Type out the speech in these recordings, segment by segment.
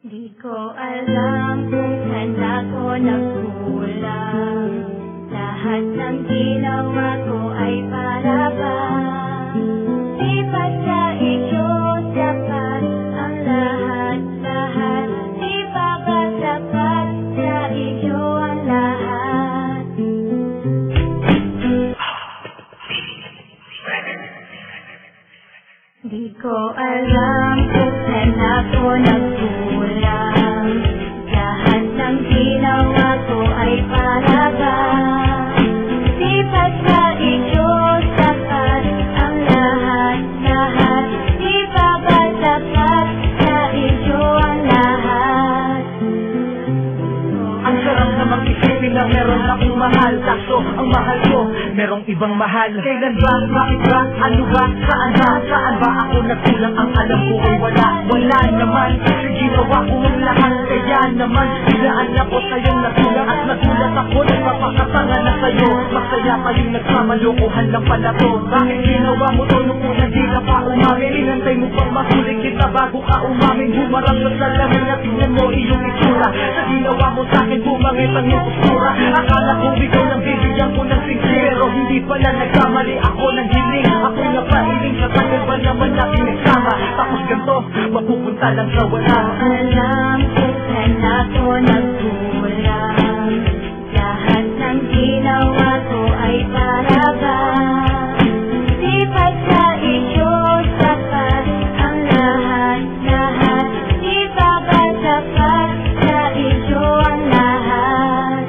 Di ko alam kung saan ako nagkulang. Lahat ng ginawa ko ay para bang di pa sa iyo sapat ang lahat-lahat. Di pa ba sapat sa iyo ang lahat? Di ko alam kung saan ako nagkulang. Lahat ng ginawa ko ay para bang di pa sa iyo sapat ang lahat-lahat. Di pa ba sapat sa iyo ang lahat? Ang sarap na mag-isipin na meron akong mahal, kaso ang mahal ko merong ibang mahal. Kailan ba? Bakit ba? Ano ba? Saan ba? Saan ba ako nagkulang? Ang alam ko ay wala naman. Sa ginawa ko ang lahat, kaya naman hinaan ako sa'yong nagulang at nagulat ako. Nagpapakatanga na sa'yo. Masaya pa yung nagmamalokohan lang pala to. Bakit ginawa mo to nung una di ka pa umamin? Inantay mo pang mahuli kita bago ka umamin. Bumarang sa salamin at tingnan mo iyong itsura. Sa ginawa mo sa'kin bumangit ang iyong postura. Akala ko ikaw lang bibigyan ko ng sincero. Hindi pala nagkamali ako ng hiling. Ako'y napailing sa tagal ba naman natin nagsama. Tapos ganito, mapupunta lang sa wala. Alam kung saan ako nagkulang. Lahat ng ginawa ko ay para bang di pa sa iyo sapat ang lahat-lahat. Di pa ba sapat sa iyo ang lahat?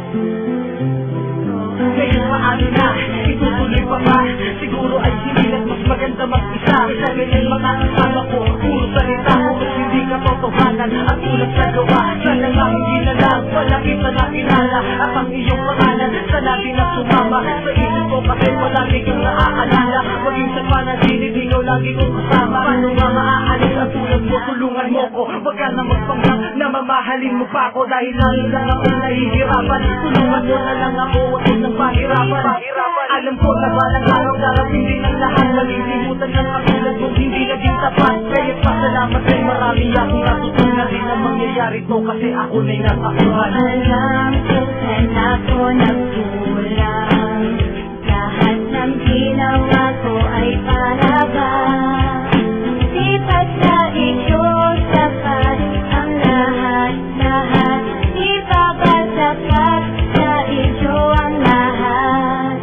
Ngayon paano na? Itutuloy pa ba? Siguro ay hindi na mas maganda mag-isa. Sa ganyan mga kasama ko, puro salita ko mas hindi ka totohanan at ulat sa gawa. Sana nga hindi na lang wala kita na kilala. At ang iyong pangalan sana di na sumama sa isip ko kasi palagi kang naaalala. Maging sa panaginip, ikaw lagi kong kasama. Paano nga maaalis ang tulad mo? Tulungan mo ko. Wag ka na magpanggap na mamahalin mo pa ako. Dahil lalo lang ako nahihirapan. Tulungan mo na lang ako, wag mo nang pahirapan. Alam ko na balang araw darating din ang lahat. Malilimutan ng katulad mo, hindi naging tapat. Kaya pasalamat ay marami akong natutunan. Di na mangyayari to kasi ako na'y natakuhan. Alam kung saan ako nagkulang. Lahat ng ginawa ko ay para bang di pa sa iyo sapat ang lahat-lahat. Di pa ba sapat sa iyo ang lahat?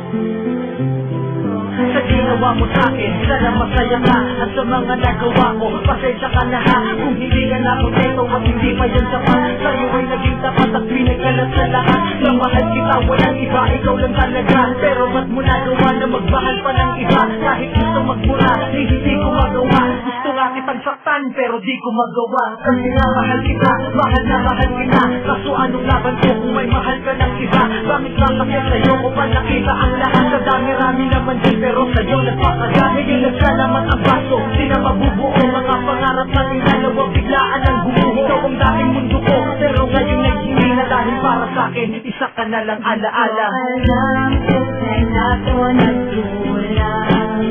Sa ginawa mo sa'kin, sana masaya ka. At sa mga nagawa ko, pasensya ka na ha. Kung hindi ka na kontento at hindi pa yan sapat, sa'yo ay naging tapat at pinagkalat sa lahat. Na mahal kita, walang iba, ikaw lang talaga. Pero ba't mo nagawa na magmahal pa ng iba? Kahit gusto magmura, hindi ko magawa. Gusto nga kitang saktan, pero di ko magawa. Kasi nga mahal kita, mahal na mahal kita. Kaso anong laban ko kung may mahal ka ng iba? Bakit lang kasi sa'yo ko pa nakita ang lahat? Sa dami-rami naman din, pero sa'yo nagpakaga. Ngayon nagsalamat ang baso, di na mabubuo. Mga pangarap na tinalawa, biglaan ang gumuho. Ikaw ang dating mundo ko, pero ngayon naghingi na dahil para sa'kin, isa ka na lang alaala. Alam kung saan ako nagkulang.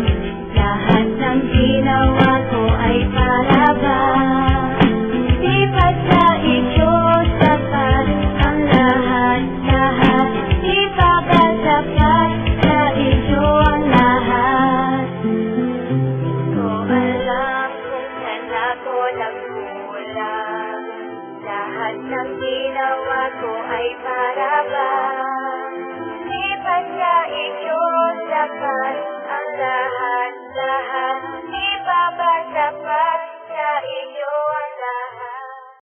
Lahat ng ginawa ko ay para bang di pa sa iyo sapat ang lahat-lahat. Di pa ba sapat sa iyo ang lahat? Ko alam kung saan ako nagkulang. Lahat ng ginawa ko ay para bang